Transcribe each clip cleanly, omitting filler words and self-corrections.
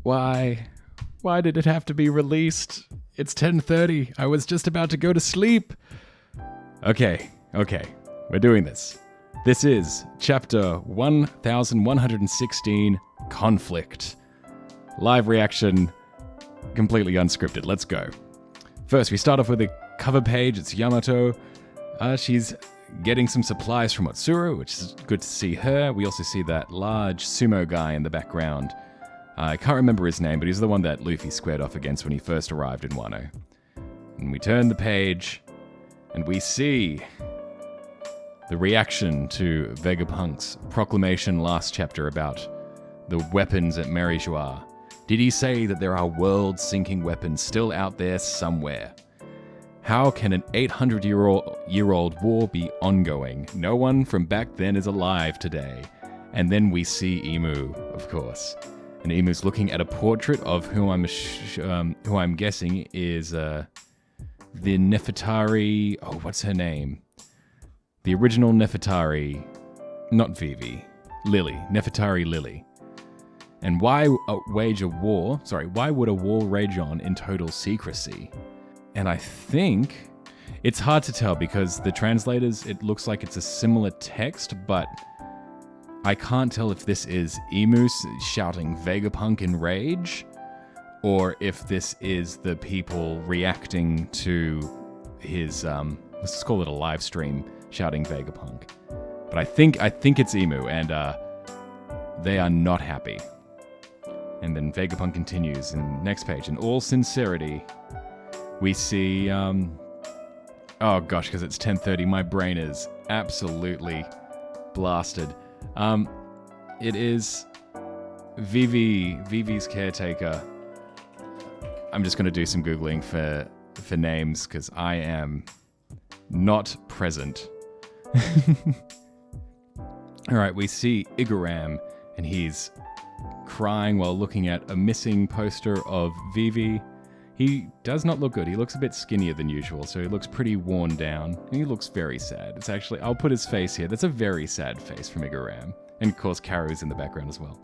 Why? Why did it have to be released? It's 10:30. I was just about to go to sleep. Okay. We're doing this. This is chapter 1116, Conflict. Live reaction, completely unscripted. Let's go. First, we start off with a cover page. It's Yamato. She's getting some supplies from Otsuru, which is good to see her. We also see that large sumo guy in the background. I can't remember his name, but he's the one that Luffy squared off against when he first arrived in Wano. And we turn the page, and we see the reaction to Vegapunk's proclamation last chapter about the weapons at Merijois. Did he say that there are world-sinking weapons still out there somewhere? How can an 800-year-old war be ongoing? No one from back then is alive today. And then we see Imu, of course. And Imu's looking at a portrait of who I'm guessing is the Nefertari. Oh, what's her name? The original Nefertari, not Vivi, Lily. Nefertari Lily. And why would a war rage on in total secrecy? And I think it's hard to tell because the translators, it looks like it's a similar text, but I can't tell if this is Imu shouting Vegapunk in rage, or if this is the people reacting to his, let's call it a live stream, shouting Vegapunk. But I think it's Imu, and they are not happy. And then Vegapunk continues, and next page, in all sincerity, we see, oh gosh, because it's 10:30, my brain is absolutely blasted. It is Vivi's caretaker. I'm just going to do some Googling for names, because I am not present. Alright, we see Igaram, and he's crying while looking at a missing poster of Vivi. He does not look good. He looks a bit skinnier than usual, so he looks pretty worn down. And he looks very sad. It's actually, I'll put his face here. That's a very sad face from Igaram. And of course, Karu's in the background as well.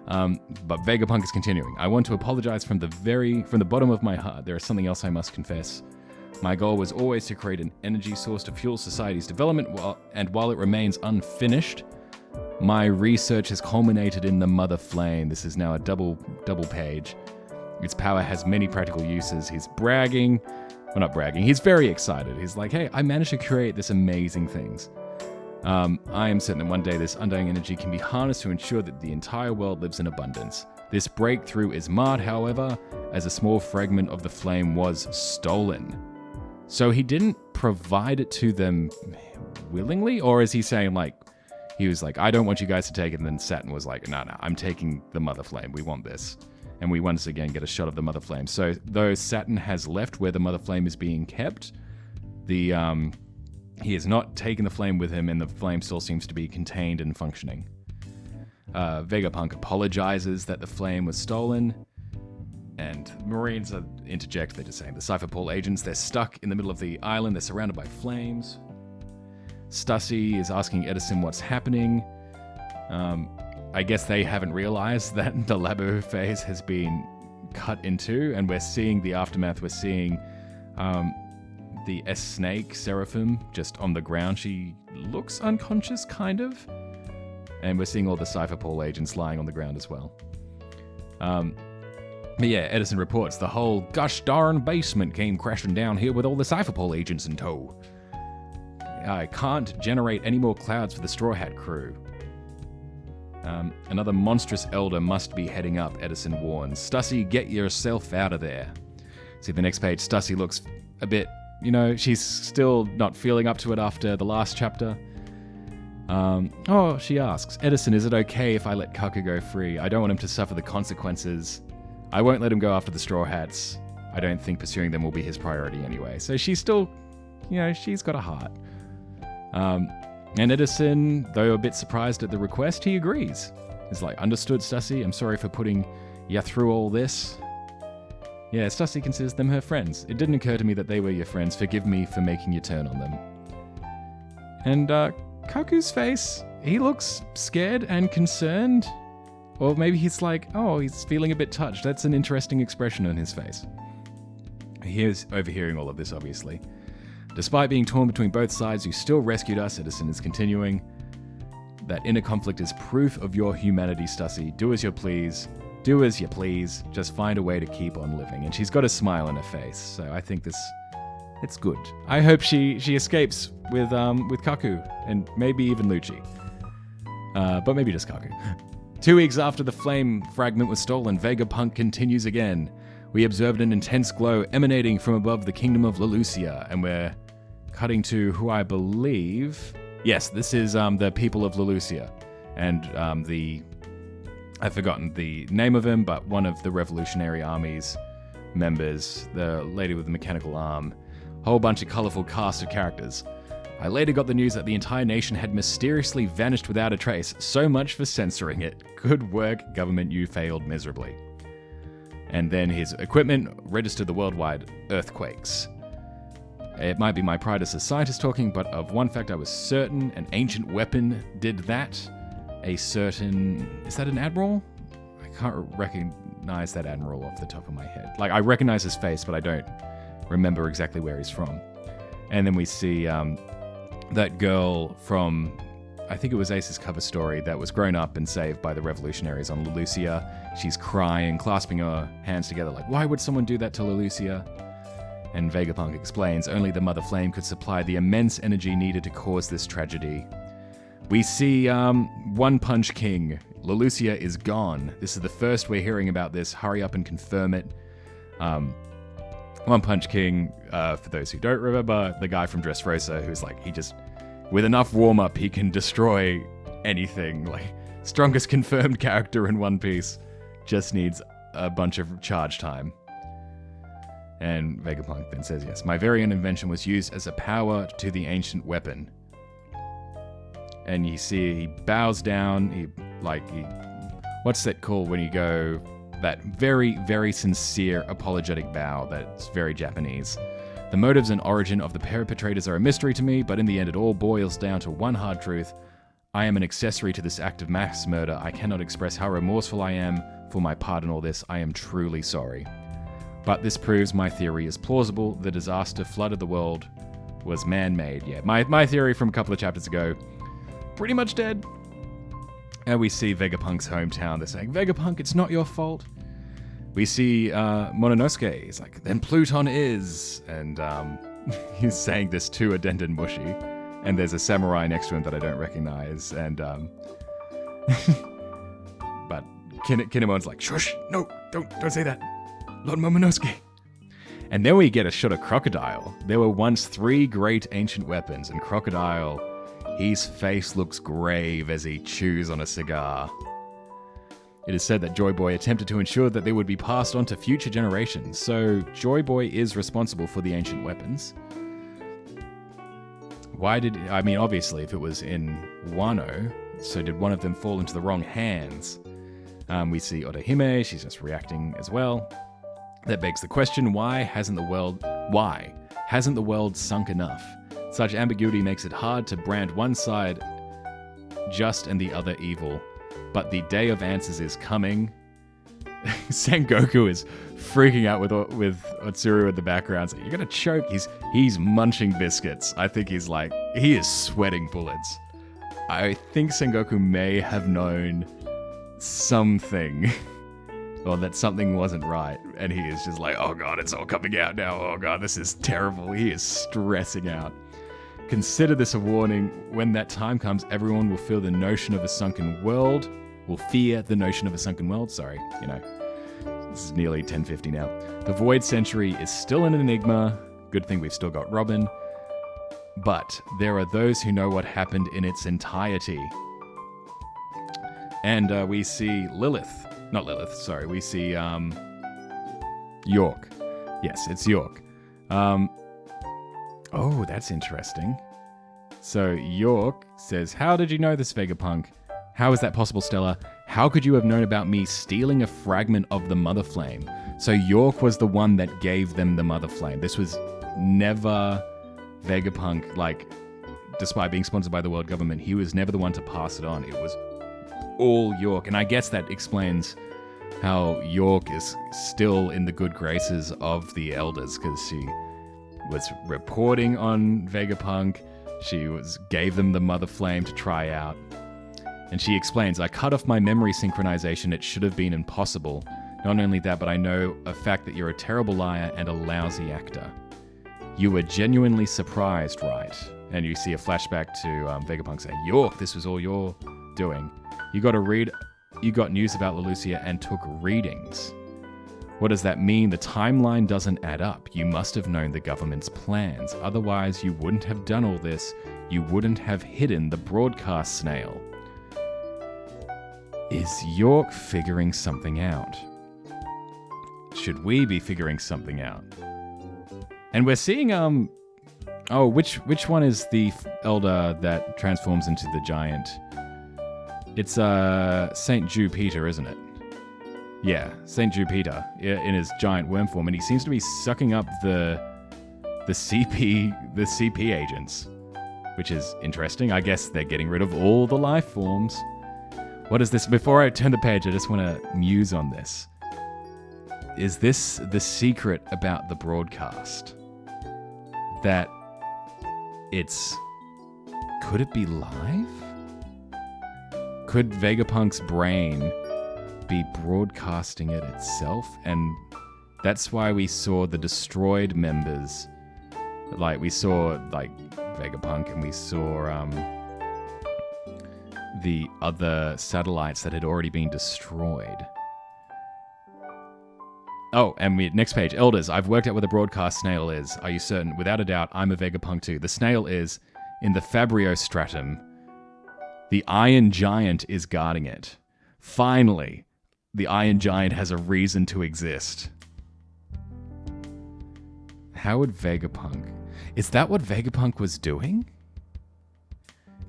But Vegapunk is continuing. I want to apologize from the bottom of my heart. There is something else I must confess. My goal was always to create an energy source to fuel society's development, and while it remains unfinished, my research has culminated in the Mother Flame. This is now a double page. Its power has many practical uses. He's bragging. Well, not bragging. He's very excited. He's like, hey, I managed to create this amazing things. I am certain that one day this undying energy can be harnessed to ensure that the entire world lives in abundance. This breakthrough is marred, however, as a small fragment of the flame was stolen. So he didn't provide it to them willingly? Or is he saying, like, he was like, I don't want you guys to take it, and then Saturn was like, no, I'm taking the Mother Flame. We want this. And we once again get a shot of the Mother Flame. So though Saturn has left where the Mother Flame is being kept, he has not taken the flame with him, and the flame still seems to be contained and functioning. Vegapunk apologizes that the flame was stolen, and Marines interject. They're just saying the Cypher Paul agents, they're stuck in the middle of the island. They're surrounded by flames. Stussy is asking Edison what's happening. I guess they haven't realized that the Labo phase has been cut into, and we're seeing the aftermath. We're seeing the S-Snake, Seraphim, just on the ground. She looks unconscious, kind of. And we're seeing all the Cypher Paul agents lying on the ground as well. But yeah, Edison reports, the whole gosh darn basement came crashing down here with all the Cypher Paul agents in tow. I can't generate any more clouds for the Straw Hat crew. Another monstrous elder must be heading up, Edison warns. Stussy, get yourself out of there. See the next page, Stussy looks a bit, she's still not feeling up to it after the last chapter. She asks, Edison, is it okay if I let Kaku go free? I don't want him to suffer the consequences. I won't let him go after the Straw Hats. I don't think pursuing them will be his priority anyway. So she's still, she's got a heart. And Edison, though a bit surprised at the request, he agrees. He's like, understood, Stussy. I'm sorry for putting you through all this. Yeah, Stussy considers them her friends. It didn't occur to me that they were your friends. Forgive me for making you turn on them. And Kaku's face, he looks scared and concerned. Or maybe he's like, oh, he's feeling a bit touched. That's an interesting expression on his face. He's overhearing all of this, obviously. Despite being torn between both sides, you still rescued us, Edison is continuing. That inner conflict is proof of your humanity, Stussy. Do as you please. Do as you please. Just find a way to keep on living. And she's got a smile on her face, so I think it's good. I hope she escapes with Kaku, and maybe even Lucci. But maybe just Kaku. 2 weeks after the flame fragment was stolen, Vegapunk continues again. We observed an intense glow emanating from above the kingdom of Lelucia, and we're cutting to who I believe... Yes, this is the people of Lelucia, and I've forgotten the name of him, but one of the Revolutionary Army's members, the lady with the mechanical arm, whole bunch of colorful cast of characters. I later got the news that the entire nation had mysteriously vanished without a trace. So much for censoring it. Good work, government, you failed miserably. And then his equipment registered the worldwide earthquakes. It might be my pride as a scientist talking, but of one fact I was certain, an ancient weapon did that. A certain... Is that an admiral? I can't recognize that admiral off the top of my head. Like, I recognize his face, but I don't remember exactly where he's from. And then we see that girl from... I think it was Ace's cover story that was grown up and saved by the revolutionaries on Lelucia. She's crying, clasping her hands together like, why would someone do that to Lelucia? And Vegapunk explains only the Mother Flame could supply the immense energy needed to cause this tragedy. We see One Punch King. Lelucia is gone. This is the first we're hearing about this. Hurry up and confirm it. One Punch King, for those who don't remember, the guy from Dressrosa who's like, he just, with enough warm-up, he can destroy anything. Like, strongest confirmed character in One Piece. Just needs a bunch of charge time. And Vegapunk then says, yes, my very own invention was used as a power to the ancient weapon. And you see he bows down, what's that called when you go, that very, very sincere apologetic bow that's very Japanese. The motives and origin of the perpetrators are a mystery to me, but in the end it all boils down to one hard truth. I am an accessory to this act of mass murder. I cannot express how remorseful I am for my part in all this. I am truly sorry. But this proves my theory is plausible. The disaster flooded the world was man-made. Yeah, my theory from a couple of chapters ago, pretty much dead. And we see Vegapunk's hometown. They're saying, Vegapunk, it's not your fault. We see Mononosuke. He's like, then Pluton is. And he's saying this to a Denden Mushi. And there's a samurai next to him that I don't recognize. And but Kinemon's like, shush, no, don't say that. Lord Momonosuke. And then we get a shot of Crocodile. There were once 3 great ancient weapons, and Crocodile, his face looks grave as he chews on a cigar. It is said that Joy Boy attempted to ensure that they would be passed on to future generations, so Joy Boy is responsible for the ancient weapons. Obviously, if it was in Wano, so did one of them fall into the wrong hands? We see Otohime, she's just reacting as well. That begs the question, why hasn't the world sunk enough? Such ambiguity makes it hard to brand one side just and the other evil. But the day of answers is coming. Sengoku is freaking out with Otsuru in the background. Saying, you're gonna choke. He's munching biscuits. I think he is sweating bullets. I think Sengoku may have known something. Or that something wasn't right, and he is just like, oh god, it's all coming out now, oh god, this is terrible. He is stressing out. Consider this a warning. When that time comes, everyone will fear the notion of a sunken world. Sorry, this is nearly 10:50 now. The Void Century is still an enigma. Good thing we've still got Robin. But there are those who know what happened in its entirety. And we see we see York. Yes, it's York. Oh, that's interesting. So York says, how did you know this, Vegapunk? How is that possible, Stella? How could you have known about me stealing a fragment of the Mother Flame? So York was the one that gave them the Mother Flame. This was never Vegapunk, despite being sponsored by the world government, he was never the one to pass it on. It was all York. And I guess that explains how York is still in the good graces of the elders, because she was reporting on Vegapunk. She gave them the Mother Flame to try out. And she explains, I cut off my memory synchronization. It should have been impossible. Not only that, but I know a fact that you're a terrible liar and a lousy actor. You were genuinely surprised, right? And you see a flashback to Vegapunk saying, York, this was all you're doing. You got news about Leloucia and took readings. What does that mean? The timeline doesn't add up. You must have known the government's plans. Otherwise, you wouldn't have done all this. You wouldn't have hidden the broadcast snail. Is York figuring something out? Should we be figuring something out? And we're seeing, which one is the elder that transforms into the giant? It's Saint Jupiter, isn't it? Yeah, Saint Jupiter in his giant worm form, and he seems to be sucking up the CP agents, which is interesting. I guess they're getting rid of all the life forms. What is this? Before I turn the page, I just want to muse on this. Is this the secret about the broadcast? That could it be live? Could Vegapunk's brain be broadcasting it itself? And that's why we saw the destroyed members. Like, we saw, like, Vegapunk, and we saw the other satellites that had already been destroyed. Oh, and next page. Elders, I've worked out where the broadcast snail is. Are you certain? Without a doubt, I'm a Vegapunk too. The snail is in the Fabrio stratum. The Iron Giant is guarding it. Finally, the Iron Giant has a reason to exist. How would Vegapunk... Is that what Vegapunk was doing?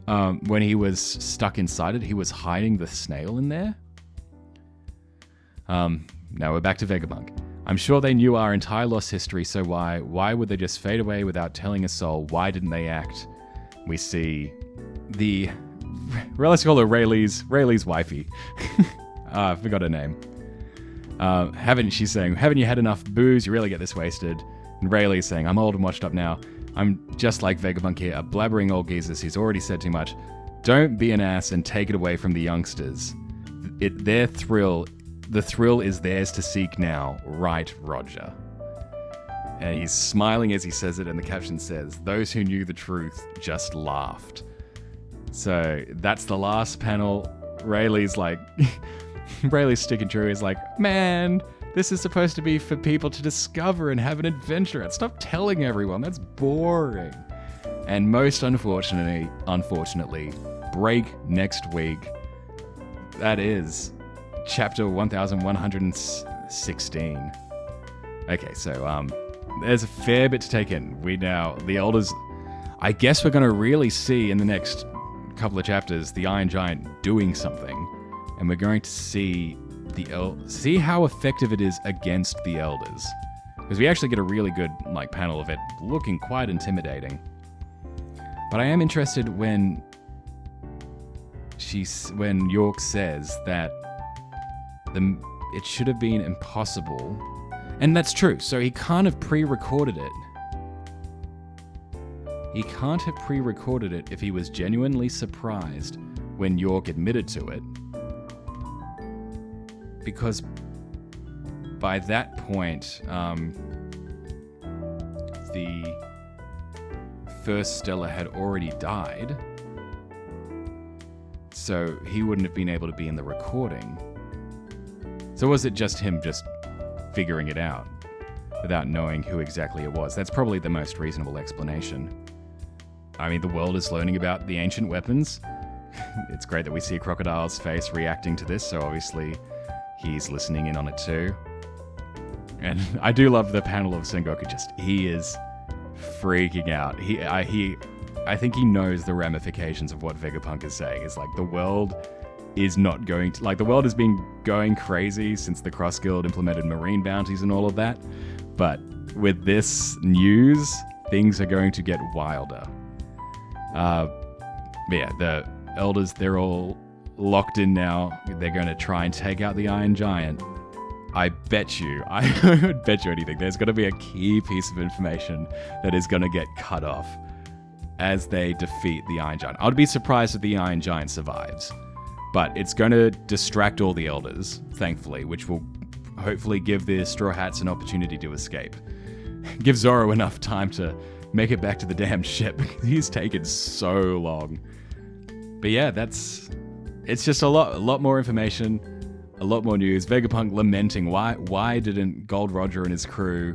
When he was stuck inside it, he was hiding the snail in there? Now we're back to Vegapunk. I'm sure they knew our entire lost history, so why would they just fade away without telling a soul? Why didn't they act? We see the... Let's call her Rayleigh's wifey. I forgot her name. She's saying, haven't you had enough booze? You really get this wasted. And Rayleigh's saying, I'm old and washed up now. I'm just like Vegapunk here, a blabbering old geezer. He's already said too much. Don't be an ass and take it away from the youngsters. The thrill is theirs to seek now, right, Roger? And he's smiling as he says it, and the caption says, those who knew the truth just laughed. So that's the last panel. Rayleigh's sticking true. He's like, man, this is supposed to be for people to discover and have an adventure at. Stop telling everyone. That's boring. And most unfortunately, break next week. That is chapter 1116. Okay, so there's a fair bit to take in. The elders, I guess we're going to really see in the next couple of chapters the Iron Giant doing something, and we're going to see see how effective it is against the elders, because we actually get a really good panel of it looking quite intimidating. But I am interested when York says that it should have been impossible, and that's true. So he can't have pre-recorded it. He can't have pre-recorded it if he was genuinely surprised when York admitted to it, because by that point, the first Stellar had already died, so he wouldn't have been able to be in the recording. So was it just him just figuring it out without knowing who exactly it was? That's probably the most reasonable explanation. I mean, the world is learning about the ancient weapons. It's great that we see Crocodile's face reacting to this, so obviously he's listening in on it too. And I do love the panel of Sengoku. He is freaking out. I think he knows the ramifications of what Vegapunk is saying. It's like the world is not going to... the world has been going crazy since the Cross Guild implemented marine bounties and all of that. But with this news, things are going to get wilder. Yeah, the elders, they're all locked in now. They're going to try and take out the Iron Giant. I bet you, I would bet you anything, there's going to be a key piece of information that is going to get cut off as they defeat the Iron Giant. I'd be surprised if the Iron Giant survives, but it's going to distract all the elders, thankfully, which will hopefully give the Straw Hats an opportunity to escape. Give Zorro enough time to make it back to the damn ship. He's taken so long. But yeah, it's just a lot more information, a lot more news. Vegapunk lamenting why didn't Gold Roger and his crew,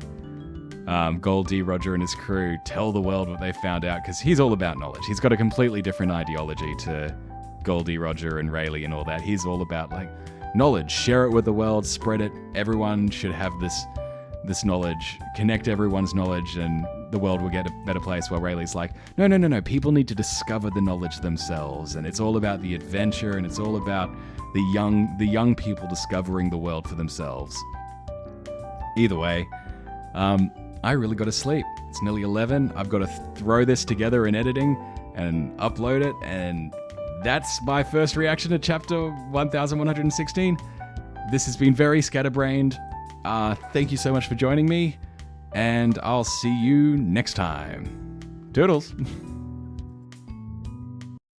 Gold D Roger and his crew tell the world what they found out, because he's all about knowledge. He's got a completely different ideology to Gold D Roger and Rayleigh and all that. He's all about like knowledge, share it with the world, spread it. Everyone should have this knowledge, connect everyone's knowledge, and the world will get a better place. While Rayleigh's like, no, people need to discover the knowledge themselves, and it's all about the adventure, and it's all about the young people discovering the world for themselves. Either way, I really got to sleep. It's nearly 11. I've got to throw this together in editing and upload it, and that's my first reaction to chapter 1116. This has been very scatterbrained. Thank you so much for joining me, and I'll see you next time. Toodles!